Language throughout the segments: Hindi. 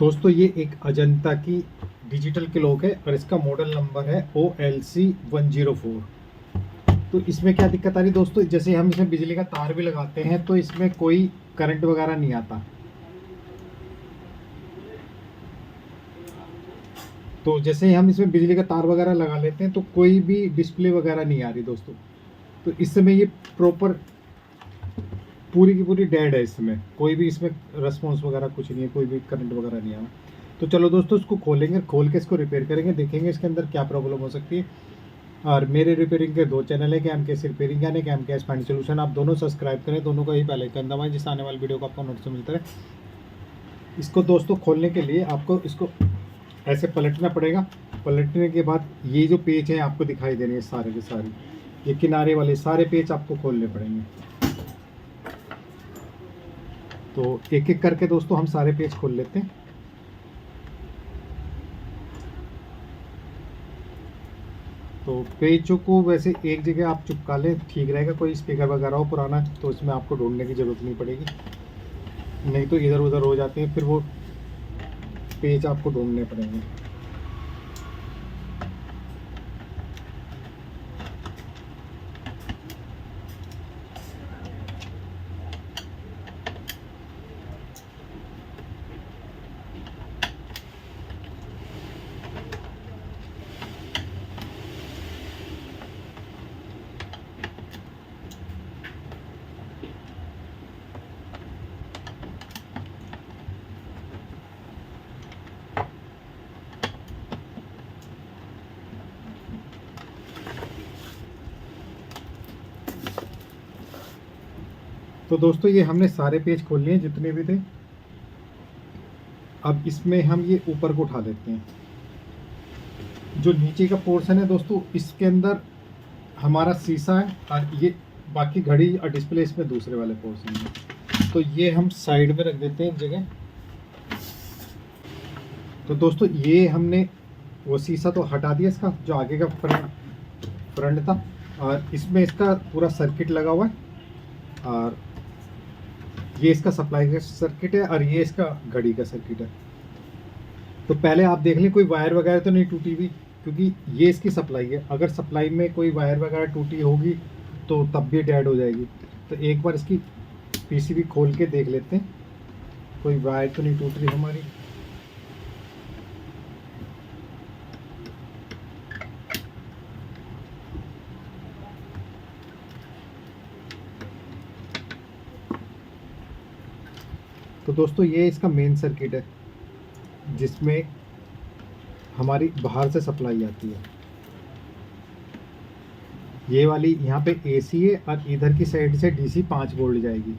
दोस्तों ये एक अजंता की डिजिटल क्लॉक है और इसका मॉडल नंबर है OLC104। तो इसमें क्या दिक्कत आ रही दोस्तों, जैसे हम इसमें बिजली का तार भी लगाते हैं तो इसमें कोई करंट वगैरह नहीं आता। तो जैसे हम इसमें बिजली का तार वगैरह लगा लेते हैं तो कोई भी डिस्प्ले वगैरह नहीं आ रही दोस्तों। तो इस समय ये प्रॉपर पूरी की पूरी डेड है, इसमें कोई भी इसमें रेस्पॉन्स वगैरह कुछ नहीं है, कोई भी करंट वगैरह नहीं आया। तो चलो दोस्तों इसको खोलेंगे, खोल के इसको रिपेयर करेंगे, देखेंगे इसके अंदर क्या प्रॉब्लम हो सकती है। और मेरे रिपेयरिंग के 2 चैनल है, KMKS रिपेयरिंग यानी KMKS फाइंड सोल्यूशन। आप दोनों सब्सक्राइब करें, दोनों का ही बेल आइकन दबाएं जिससे आने वाली वीडियो को आपको नोटिस मिलता है। इसको दोस्तों खोलने के लिए आपको इसको ऐसे पलटना पड़ेगा। पलटने के बाद ये जो पेच है आपको दिखाई दे रहे हैं सारे के सारे, ये किनारे वाले सारे पेच आपको खोलने पड़ेंगे। तो एक एक करके दोस्तों हम सारे पेज खोल लेते हैं। तो पेजों को वैसे एक जगह आप चिपका लें, ठीक रहेगा। कोई स्पीकर वगैरह हो पुराना तो इसमें आपको ढूंढने की ज़रूरत नहीं पड़ेगी, नहीं तो इधर उधर हो जाते हैं, फिर वो पेज आपको ढूंढने पड़ेंगे। तो दोस्तों ये हमने सारे पेज खोल लिए जितने भी थे। अब इसमें हम ये ऊपर को उठा लेते हैं। जो नीचे का पोर्शन है दोस्तों, इसके अंदर हमारा शीशा है और ये बाकी घड़ी और डिस्प्ले इसमें दूसरे वाले पोर्शन में। तो ये हम साइड में रख देते हैं एक जगह। तो दोस्तों ये हमने वो शीशा तो हटा दिया, इसका जो आगे का फ्रंट था, और इसमें इसका पूरा सर्किट लगा हुआ है। और ये इसका सप्लाई का सर्किट है और ये इसका घड़ी का सर्किट है। तो पहले आप देख लें कोई वायर वगैरह तो नहीं टूटी हुई, क्योंकि ये इसकी सप्लाई है। अगर सप्लाई में कोई वायर वगैरह टूटी होगी तो तब भी डेड हो जाएगी। तो एक बार इसकी PCB खोल के देख लेते हैं, कोई वायर तो नहीं टूट रही हमारी। तो दोस्तों ये इसका मेन सर्किट है जिसमें हमारी बाहर से सप्लाई आती है। ये वाली यहाँ पे AC है और इधर की साइड से DC 5 वोल्ट जाएगी,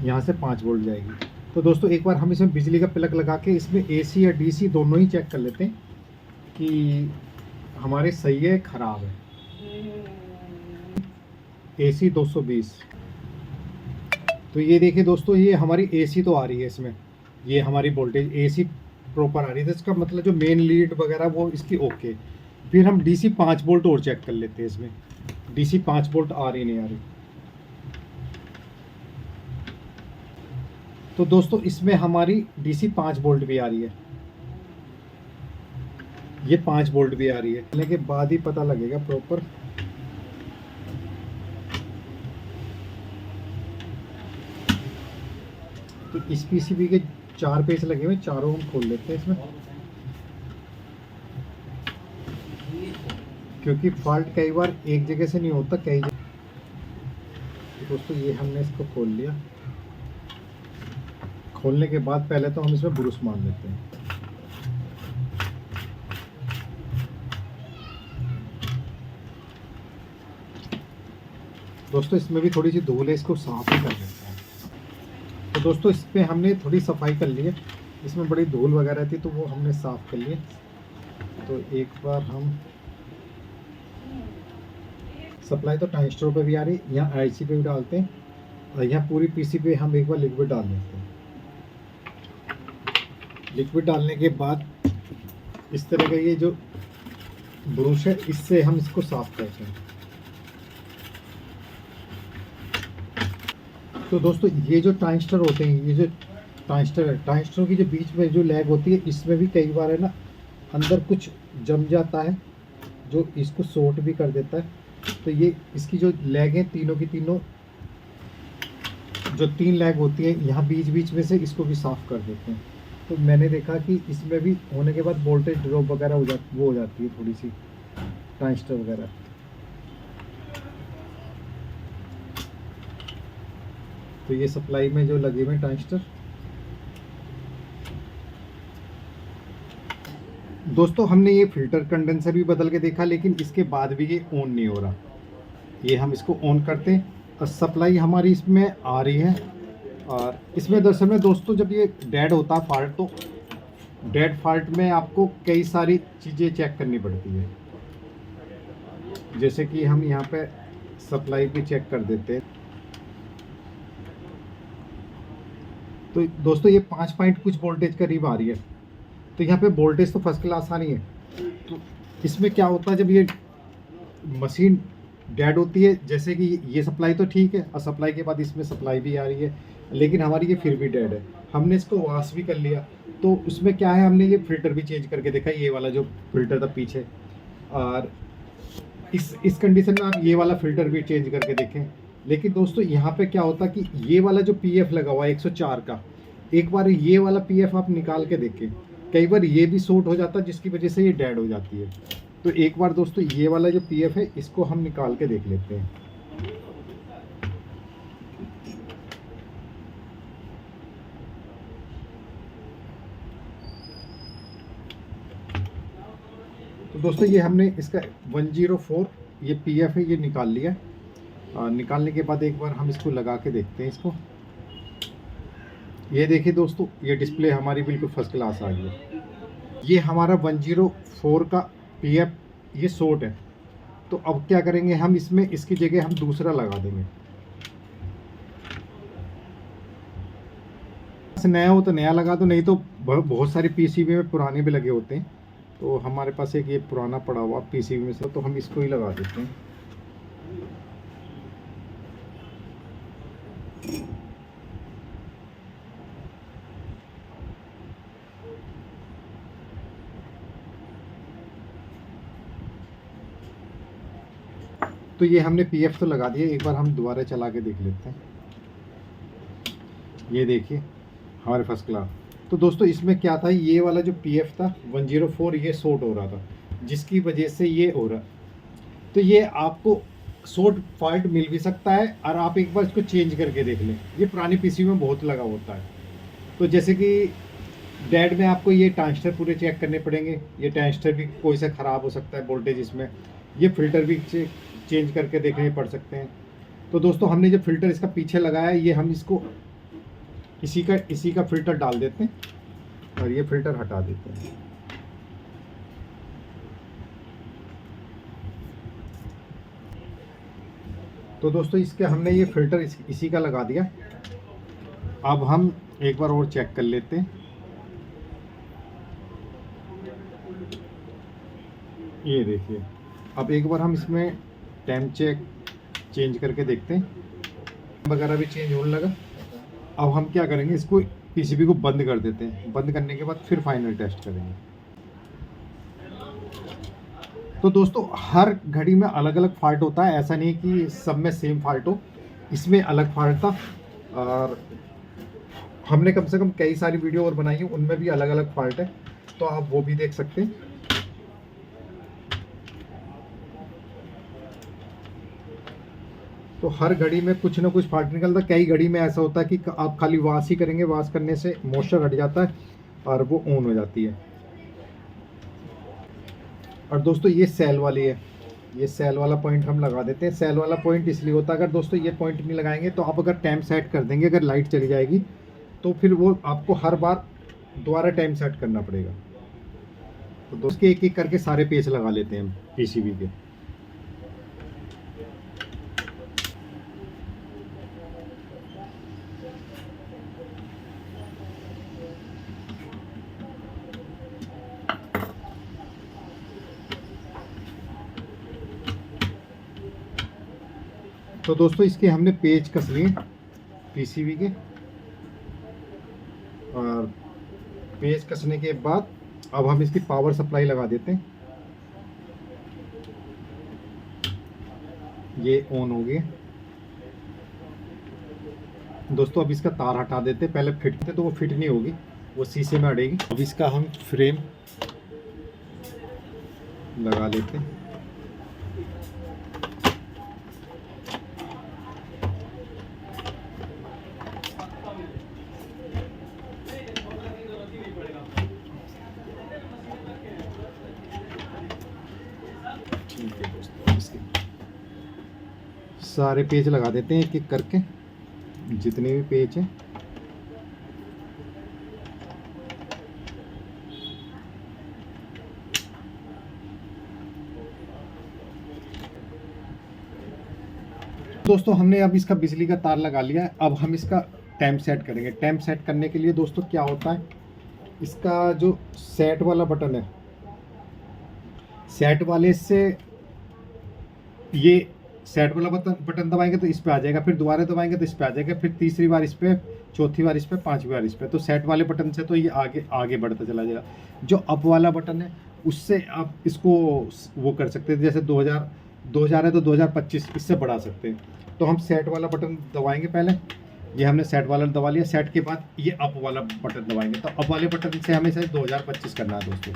यहाँ से 5 वोल्ट जाएगी। तो दोस्तों एक बार हम इसमें बिजली का प्लग लगा के इसमें AC या DC दोनों ही चेक कर लेते हैं कि हमारे सही है ख़राब है। AC 220। तो ये देखिए दोस्तों, ये हमारी AC तो आ रही है इसमें, ये हमारी वोल्टेज AC प्रॉपर आ रही है। तो इसका मतलब जो मेन लीड वगैरह वो इसकी ओके। फिर हम DC 5 वोल्ट और चेक कर लेते हैं, इसमें DC 5 वोल्ट आ रही नहीं आ रही। तो दोस्तों इसमें हमारी DC 5 वोल्ट भी आ रही है, ये 5 वोल्ट भी आ रही है। लेकिन के बाद ही पता लगेगा प्रॉपर। तो इस PCB के 4 पेच लगे हुए, चारों हम खोल लेते हैं इसमें, क्योंकि फॉल्ट कई बार एक जगह से नहीं होता, कई जगह। तो दोस्तों ये हमने इसको खोल लिया। खोलने के बाद पहले तो हम इसमें ब्रूस मार लेते हैं। दोस्तों इसमें भी थोड़ी सी धूल है, इसको साफ ही कर लेते हैं। तो दोस्तों इस पर हमने थोड़ी सफाई कर ली है, इसमें बड़ी धूल वगैरह थी तो वो हमने साफ़ कर लिया। तो एक बार हम सप्लाई तो ट्रांजिस्टर पे भी आ रही, यहाँ IC पे भी डालते हैं, और यहाँ पूरी PC पे हम एक बार लिक्विड डाल देते हैं। लिक्विड डालने के बाद इस तरह का ये जो ब्रश है इससे हम इसको साफ करते हैं। तो दोस्तों ये जो ट्रांजिस्टर होते हैं, ये जो ट्रांजिस्टर है, ट्रांजिस्टरों की जो बीच में जो लैग होती है इसमें भी कई बार है ना अंदर कुछ जम जाता है जो इसको शॉर्ट भी कर देता है। तो ये इसकी जो लैग है तीनों की तीनों जो 3 लैग होती है यहाँ बीच बीच में से इसको भी साफ़ कर देते हैं। तो मैंने देखा कि इसमें भी होने के बाद वोल्टेज ड्रॉप वगैरह हो जाती है थोड़ी सी ट्रांजिस्टर वगैरह। तो ये सप्लाई में जो लगे हुए ट्रांजिस्टर दोस्तों, हमने ये फिल्टर कंडेंसर भी बदल के देखा लेकिन इसके बाद भी ये ऑन नहीं हो रहा। ये हम इसको ऑन करते हैं और सप्लाई हमारी इसमें आ रही है। और इसमें दरअसल में दोस्तों जब ये डेड होता है फॉल्ट, तो डेड फॉल्ट में आपको कई सारी चीज़ें चेक करनी पड़ती है। जैसे कि हम यहाँ पे सप्लाई भी चेक कर देते हैं। तो दोस्तों ये 5 पॉइंट कुछ वोल्टेज करीब आ रही है। तो यहाँ पे वोल्टेज तो फर्स्ट क्लास आ रही है। तो इसमें क्या होता है जब ये मशीन डेड होती है, जैसे कि ये सप्लाई तो ठीक है और सप्लाई के बाद इसमें सप्लाई भी आ रही है, लेकिन हमारी ये फिर भी डेड है। हमने इसको वॉश भी कर लिया। तो उसमें क्या है, हमने ये फ़िल्टर भी चेंज करके देखा, ये वाला जो फ़िल्टर था पीछे, और इस कंडीशन में आप ये वाला फ़िल्टर भी चेंज करके देखें। लेकिन दोस्तों यहाँ पे क्या होता कि ये वाला जो पीएफ लगा हुआ है 104 का, एक बार ये वाला पीएफ आप निकाल के देखें। कई बार ये भी शॉर्ट हो जाता है जिसकी वजह से ये डेड हो जाती है। तो एक बार दोस्तों ये वाला जो पीएफ है इसको हम निकाल के देख लेते हैं। तो दोस्तों ये हमने इसका 104 ये पीएफ है ये निकाल लिया। निकालने के बाद एक बार हम इसको लगा के देखते हैं इसको। ये देखिए दोस्तों, ये डिस्प्ले हमारी बिल्कुल फर्स्ट क्लास आ गई है। ये हमारा 104 का पीएफ ये शॉर्ट है। तो अब क्या करेंगे, हम इसमें इसकी जगह हम दूसरा लगा देंगे। नया हो तो नया लगा दो, नहीं तो बहुत सारे पीसीबी में पुराने भी लगे होते हैं। तो हमारे पास एक ये पुराना पड़ा हुआ पीसीबी में से, तो हम इसको ही लगा देते हैं। तो ये हमने पीएफ तो लगा दिया, एक बार हम दोबारा चला के देख लेते हैं। ये देखिए हमारे फर्स्ट क्लास। तो दोस्तों इसमें क्या था, ये वाला जो पीएफ था 104 ये शॉर्ट हो रहा था, जिसकी वजह से ये हो रहा। तो ये आपको शॉर्ट फॉल्ट मिल भी सकता है और आप एक बार इसको चेंज करके देख लें। ये पुरानी पीसी में बहुत लगा होता है। तो जैसे कि डेड में आपको ये ट्रांजिस्टर पूरे चेक करने पड़ेंगे। ये ट्रांजिस्टर भी कोई सा ख़राब हो सकता है वोल्टेज इसमें। ये फ़िल्टर भी चेंज करके देखने पड़ सकते हैं। तो दोस्तों हमने जो फ़िल्टर इसका पीछे लगाया है, ये हम इसको इसी का फ़िल्टर डाल देते हैं और ये फ़िल्टर हटा देते हैं। तो दोस्तों इसके हमने ये फ़िल्टर इसी का लगा दिया। अब हम एक बार और चेक कर लेते हैं। ये देखिए, अब एक बार हम इसमें टाइम चेंज करके देखते हैं। वगैरह भी चेंज होने लगा। अब हम क्या करेंगे, इसको पीसीबी को बंद कर देते हैं। बंद करने के बाद फिर फाइनल टेस्ट करेंगे। तो दोस्तों हर घड़ी में अलग अलग फॉल्ट होता है, ऐसा नहीं कि सब में सेम फॉल्ट हो। इसमें अलग फॉल्ट था और हमने कम से कम कई सारी वीडियो और बनाई है, उनमें भी अलग अलग फॉल्ट है, तो आप वो भी देख सकते हैं। तो हर घड़ी में कुछ ना कुछ फॉल्ट निकलता है। कई घड़ी में ऐसा होता है कि आप खाली वॉश ही करेंगे, वॉश करने से मॉइस्चर हट जाता है और वो ऑन हो जाती है। और दोस्तों ये सेल वाली है, ये सेल वाला पॉइंट हम लगा देते हैं। सेल वाला पॉइंट इसलिए होता है, अगर दोस्तों ये पॉइंट नहीं लगाएंगे तो आप अगर टाइम सेट कर देंगे, अगर लाइट चली जाएगी तो फिर वो आपको हर बार दोबारा टाइम सेट करना पड़ेगा। तो दोस्तों एक एक करके सारे पेच लगा लेते हैं हम पीसीबी के। तो दोस्तों इसके हमने पेच कस लिए पीसीबी के। और पेच कसने के बाद अब हम इसकी पावर सप्लाई लगा देते हैं। ये ऑन हो गया दोस्तों। अब इसका तार हटा देते हैं, पहले फिट थे तो वो फिट नहीं होगी, वो शीशे में अड़ेगी। अब इसका हम फ्रेम लगा लेते हैं। ठीक है दोस्तों, इसके सारे पेज लगा देते हैं एक एक करके, जितने भी पेज हैं। दोस्तों हमने अब इसका बिजली का तार लगा लिया है। अब हम इसका टाइम सेट करेंगे। टाइम सेट करने के लिए दोस्तों क्या होता है, इसका जो सेट वाला बटन है, सेट वाले से ये सेट वाला बटन दबाएंगे तो इस पे आ जाएगा, फिर दोबारा दबाएंगे तो इस पे आ जाएगा, फिर तीसरी बार इस पे, चौथी बार इस पे, पांचवी बार इस पे। तो सेट वाले बटन से तो ये आगे आगे बढ़ता चला जाएगा। जो अप वाला बटन है उससे आप इसको वो कर सकते हैं, जैसे 2000 है तो 2025 इससे बढ़ा सकते हैं। तो हम सेट वाला बटन दबाएंगे पहले। ये हमने सेट वाला दबा लिया। सेट के बाद ये अप वाला बटन दबाएंगे। तो अप वाले बटन से हमें शायद 2025 करना है दोस्तों।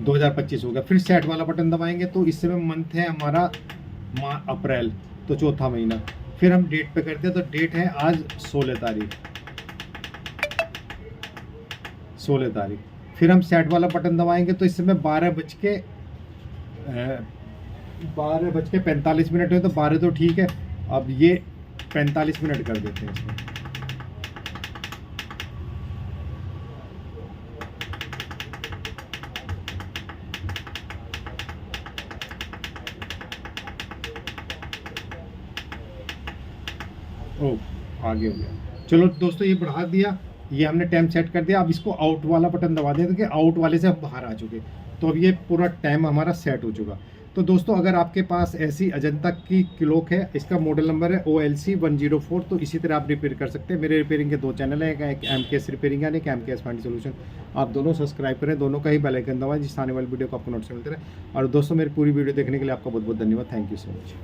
2025 हो गया। फिर सेट वाला बटन दबाएंगे तो इस समय मंथ है हमारा अप्रैल, तो चौथा महीना। फिर हम डेट पे करते हैं, तो डेट है आज 16 तारीख। फिर हम सेट वाला बटन दबाएंगे तो इस समय 12:45 मिनट है, तो 12 तो ठीक है। अब ये 45 मिनट कर देते हैं इसमें। ओ आगे हो गया। चलो दोस्तों, ये बढ़ा दिया, ये हमने टाइम सेट कर दिया। अब इसको आउट वाला बटन दबा दें कि आउट वाले से हम बाहर आ चुके। तो अब ये पूरा टाइम हमारा सेट हो चुका। तो दोस्तों अगर आपके पास ऐसी अजंता की क्लॉक है, इसका मॉडल नंबर है OLC 104, तो इसी तरह आप रिपेयर कर सकते हैं। मेरे रिपेयरिंग के 2 चैनल हैं, एक MKS रिपेयरिंग है, एक MKS फाइंड सोल्यूशन। आप दोनों सब्सक्राइब करें, दोनों का ही बेल आइकन दबाएं जिससे आने वाली वीडियो को आपको नोटिस मिलते रहे। और दोस्तों मेरी पूरी वीडियो देखने के लिए आपका बहुत बहुत धन्यवाद। Thank you so much.